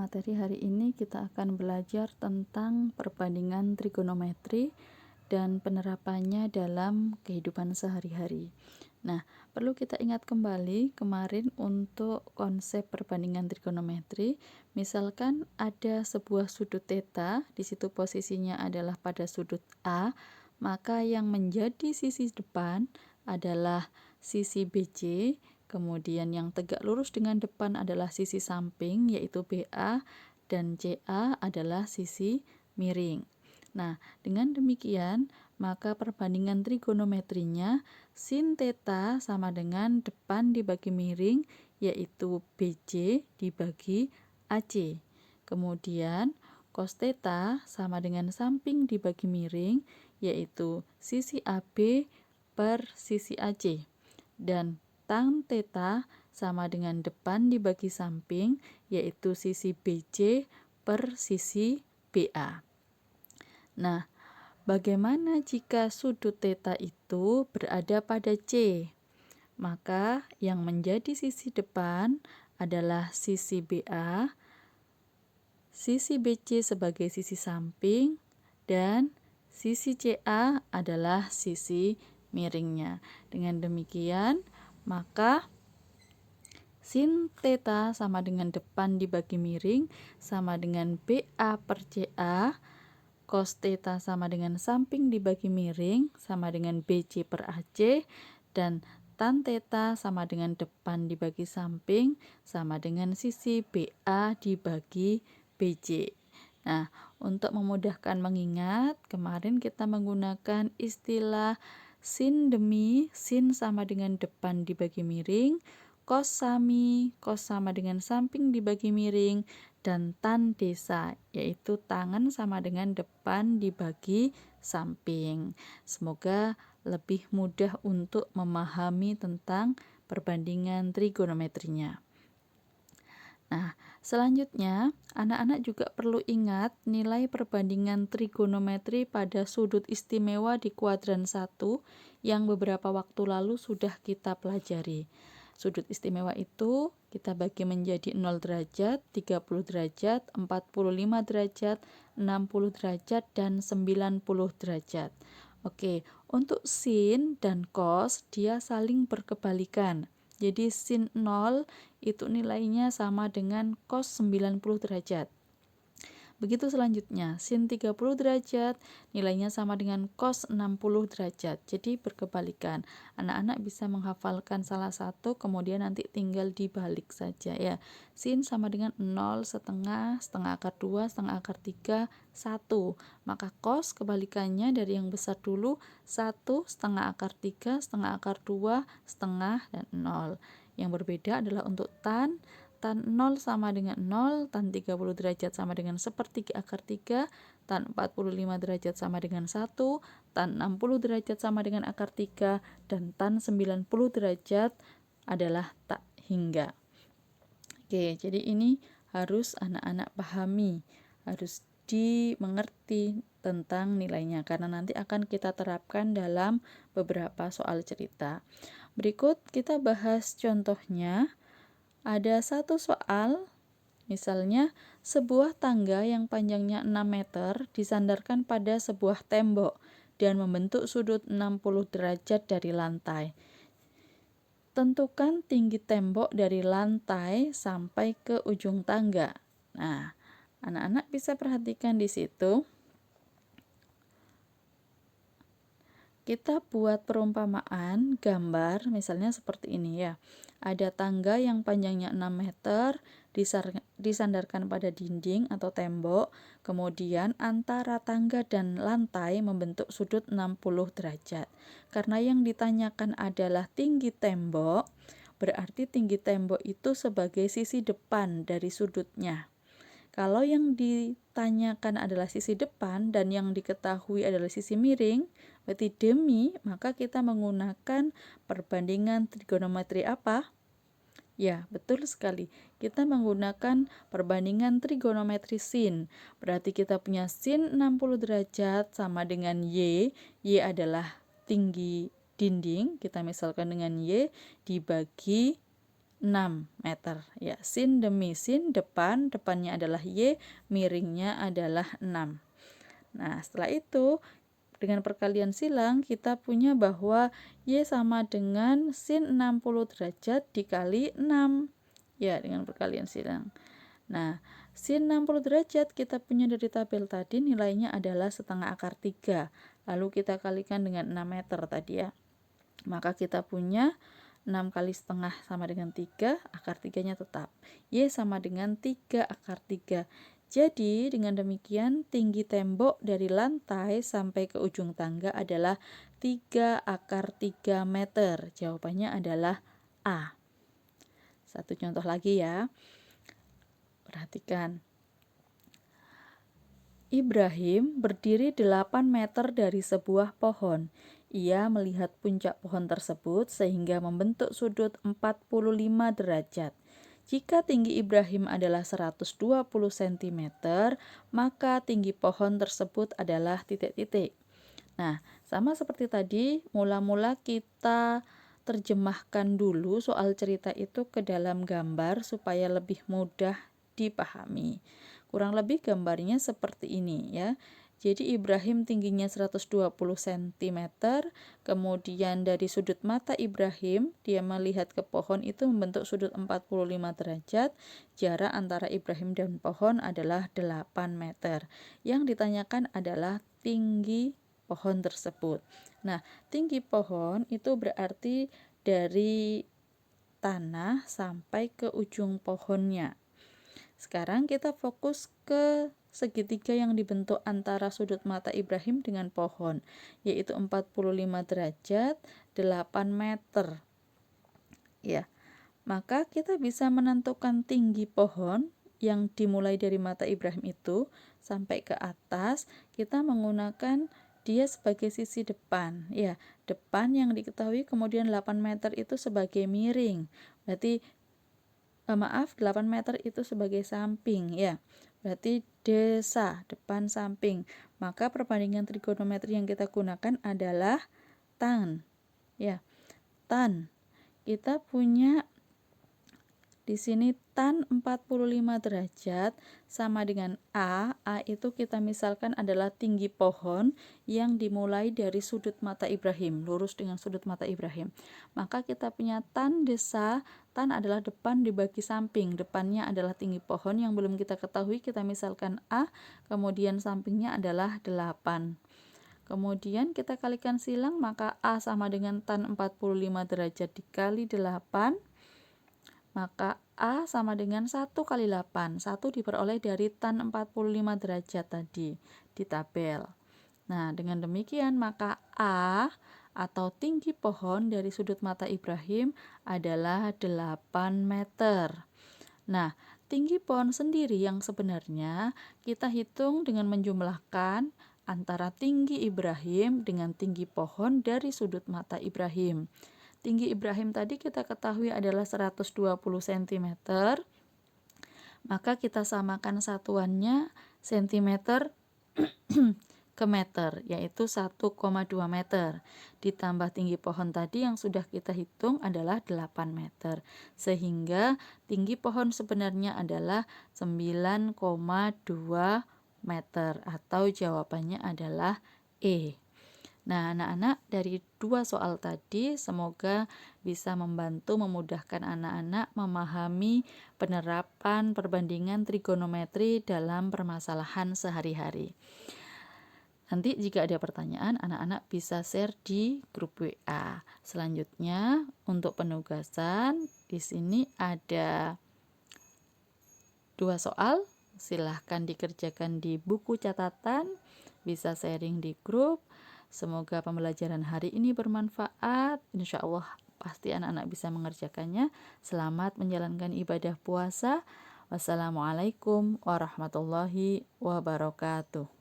materi hari ini kita akan belajar tentang perbandingan trigonometri dan penerapannya dalam kehidupan sehari-hari. Nah, perlu kita ingat kembali kemarin untuk konsep perbandingan trigonometri. Misalkan ada sebuah sudut theta, di situ posisinya adalah pada sudut A, maka yang menjadi sisi depan adalah sisi BC. Kemudian yang tegak lurus dengan depan adalah sisi samping, yaitu BA, dan CA adalah sisi miring. Nah, dengan demikian, maka perbandingan trigonometrinya sin theta sama dengan depan dibagi miring, yaitu BC dibagi AC. Kemudian, cos theta sama dengan samping dibagi miring, yaitu sisi AB per sisi AC. Dan tan theta sama dengan depan dibagi samping, yaitu sisi BC per sisi BA. Nah, bagaimana jika sudut theta itu berada pada C? Maka yang menjadi sisi depan adalah sisi BA, sisi BC sebagai sisi samping, dan sisi CA adalah sisi miringnya. Dengan demikian, maka sin theta sama dengan depan dibagi miring sama dengan BA per CA, cos theta sama dengan samping dibagi miring sama dengan BC per AC, dan tan theta sama dengan depan dibagi samping sama dengan sisi BA dibagi BC. Nah, untuk memudahkan mengingat, kemarin kita menggunakan istilah sin demi, sin sama dengan depan dibagi miring, cos sama dengan samping dibagi miring, dan tan desa, yaitu tangan sama dengan depan dibagi samping. Semoga lebih mudah untuk memahami tentang perbandingan trigonometrinya. Nah, selanjutnya, anak-anak juga perlu ingat nilai perbandingan trigonometri pada sudut istimewa di kuadran 1 yang beberapa waktu lalu sudah kita pelajari. Sudut istimewa itu kita bagi menjadi 0 derajat, 30 derajat, 45 derajat, 60 derajat, dan 90 derajat. Oke, untuk sin dan cos dia saling berkebalikan. Jadi sin 0 itu nilainya sama dengan cos 90 derajat. Begitu selanjutnya, sin 30 derajat nilainya sama dengan cos 60 derajat. Jadi berkebalikan. Anak-anak bisa menghafalkan salah satu, kemudian nanti tinggal dibalik saja ya. Sin sama dengan 0, setengah, setengah akar 2, setengah akar 3, 1. Maka cos kebalikannya dari yang besar dulu, 1, setengah akar 3, setengah akar 2, setengah, dan 0. Yang berbeda adalah untuk tan 0 sama dengan 0, tan 30 derajat sama dengan sepertiga akar 3, tan 45 derajat sama dengan 1, tan 60 derajat sama dengan akar 3, dan tan 90 derajat adalah tak hingga. Oke, jadi ini harus anak-anak pahami, harus dimengerti tentang nilainya, karena nanti akan kita terapkan dalam beberapa soal cerita. Berikut kita bahas contohnya. Ada satu soal, misalnya sebuah tangga yang panjangnya 6 meter disandarkan pada sebuah tembok dan membentuk sudut 60 derajat dari lantai. Tentukan tinggi tembok dari lantai sampai ke ujung tangga. Nah, anak-anak bisa perhatikan di situ. Kita buat perumpamaan gambar misalnya seperti ini ya. Ada tangga yang panjangnya 6 meter disandarkan pada dinding atau tembok, kemudian antara tangga dan lantai membentuk sudut 60 derajat. Karena yang ditanyakan adalah tinggi tembok, berarti tinggi tembok itu sebagai sisi depan dari sudutnya. Kalau yang ditanyakan adalah sisi depan dan yang diketahui adalah sisi miring, berarti demi, maka kita menggunakan perbandingan trigonometri apa? Ya, betul sekali. Kita menggunakan perbandingan trigonometri sin. Berarti kita punya sin 60 derajat sama dengan Y. Y adalah tinggi dinding, kita misalkan dengan Y, dibagi 6 meter. Ya, sin demi sin, depannya adalah Y, miringnya adalah 6. Nah, setelah itu dengan perkalian silang kita punya bahwa Y sama dengan sin 60 derajat dikali 6. Ya, dengan perkalian silang. Nah, sin 60 derajat kita punya dari tabel tadi nilainya adalah setengah akar 3. Lalu kita kalikan dengan 6 meter tadi ya. Maka kita punya 6 kali setengah sama dengan 3, akar 3-nya tetap. Y sama dengan 3 akar 3. Jadi dengan demikian tinggi tembok dari lantai sampai ke ujung tangga adalah 3 akar 3 meter. Jawabannya adalah A. Satu contoh lagi ya. Perhatikan. Ibrahim berdiri 8 meter dari sebuah pohon. Ia melihat puncak pohon tersebut sehingga membentuk sudut 45 derajat. Jika tinggi Ibrahim adalah 120 cm, maka tinggi pohon tersebut adalah titik-titik. Nah, sama seperti tadi, mula-mula kita terjemahkan dulu soal cerita itu ke dalam gambar supaya lebih mudah dipahami. Kurang lebih gambarnya seperti ini ya. Jadi Ibrahim tingginya 120 cm, kemudian dari sudut mata Ibrahim, dia melihat ke pohon itu membentuk sudut 45 derajat, jarak antara Ibrahim dan pohon adalah 8 meter. Yang ditanyakan adalah tinggi pohon tersebut. Nah, tinggi pohon itu berarti dari tanah sampai ke ujung pohonnya. Sekarang kita fokus ke segitiga yang dibentuk antara sudut mata Ibrahim dengan pohon, yaitu 45 derajat, 8 meter. Ya. Maka kita bisa menentukan tinggi pohon yang dimulai dari mata Ibrahim itu sampai ke atas, kita menggunakan dia sebagai sisi depan. Ya, depan yang diketahui kemudian 8 meter itu sebagai miring. Berarti 8 meter itu sebagai samping ya. Berarti desa, depan samping. Maka perbandingan trigonometri yang kita gunakan adalah tan. Ya. Tan. Kita punya di sini tan 45 derajat sama dengan A. A itu kita misalkan adalah tinggi pohon yang dimulai dari sudut mata Ibrahim, lurus dengan sudut mata Ibrahim. Maka kita punya tan desa, tan adalah depan dibagi samping. Depannya adalah tinggi pohon yang belum kita ketahui, kita misalkan A, kemudian sampingnya adalah 8. Kemudian kita kalikan silang, maka A sama dengan tan 45 derajat dikali 8. Maka A sama dengan 1 kali 8. 1 diperoleh dari tan 45 derajat tadi di tabel. Nah, dengan demikian maka A atau tinggi pohon dari sudut mata Ibrahim adalah 8 meter. Nah, tinggi pohon sendiri yang sebenarnya kita hitung dengan menjumlahkan antara tinggi Ibrahim dengan tinggi pohon dari sudut mata Ibrahim. Tinggi Ibrahim tadi kita ketahui adalah 120 cm, maka kita samakan satuannya cm ke meter, yaitu 1,2 meter. Ditambah tinggi pohon tadi yang sudah kita hitung adalah 8 meter. Sehingga tinggi pohon sebenarnya adalah 9,2 meter atau jawabannya adalah E. Nah, anak-anak, dari 2 soal tadi semoga bisa membantu memudahkan anak-anak memahami penerapan perbandingan trigonometri dalam permasalahan sehari-hari. Nanti jika ada pertanyaan, anak-anak bisa share di grup WA. Selanjutnya, untuk penugasan, di sini ada 2 soal. Silahkan dikerjakan di buku catatan, bisa sharing di grup. Semoga pembelajaran hari ini bermanfaat. Insya Allah pasti anak-anak bisa mengerjakannya. Selamat menjalankan ibadah puasa. Wassalamualaikum warahmatullahi wabarakatuh.